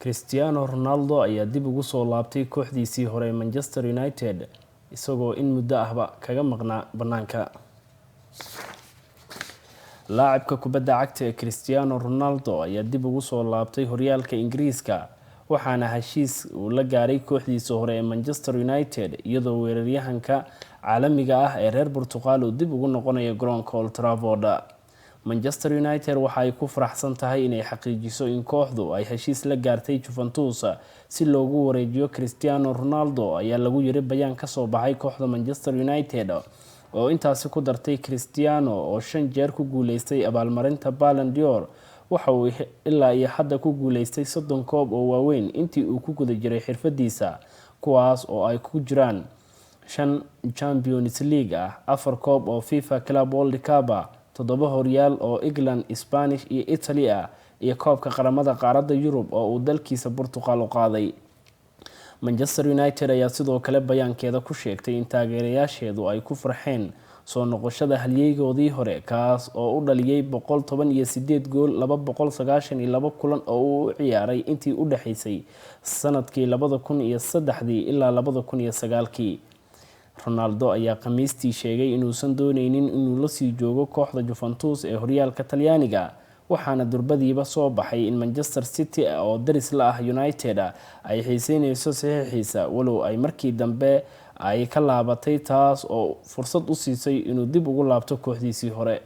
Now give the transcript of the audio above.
Cristiano Ronaldo ayaa dib ugu soo laabtay kooxdiisii hore ee Manchester United isagoo in muddo ahba kaga maqnaa banaanka. Laacibka kubadda cagta ee Cristiano Ronaldo ayaa dib ugu soo laabtay horyaalka Ingiriiska waxaana heshiis uu la gaaray kooxdiisa hore ee Manchester United iyadoo weeraryahanka caalamiga ah ee reer Portugal uu dib ugu noqonayo garoonka Old Trafford. Manchester United waxa ay ku faraxsan tahay inay xaqiijiso in kooxdu ay heshiis la gaartay Juventus si loogu wareejiyo Cristiano Ronaldo ayaa lagu yiri bayaan ka soo baxay kooxda Manchester United oo intaasi ku dartay Cristiano oo 5 jeer ku guuleystay abaalmarinta Ballon d'Or waxa uu ilaa iyo hadda ku guuleystay 30 koob oo waaweyn intii uu ku guda jiray xirfadiisa kuwaas oo ay ku jiraan 5 Champions League 4 koob oo FIFA Club World Cup 7 horyaal oo England, Spanish iyo Italy iyo koobka qaramada qaaradda Yurub oo uu dalkiisa Portugal u qaaday. Manchester United ayaa sidoo kale bayaankeeda ku sheegtay in taageerayaasheedu ay ku farxeen soo noqoshada halyeegoodii hore kaas oo u dhaliyay 118 gool 292 kulan oo uu u ciyaaray intii u dhaxaysay sanadkii 2003 ilaa 2009. Ronaldo ayaa Khamiistii sheegay inuusan dooneynin inuu la sii joogo kooxda Juventus ee horyaalka Talyaaniga waxaana durbadiiba soo baxay in Manchester City oo daris la ah United ay xiiseynayso saxiixiisa walow ay markii dambe ay ka laabatay taas oo fursad u siisay inuu dib ugu laabto kooxdiisii hore.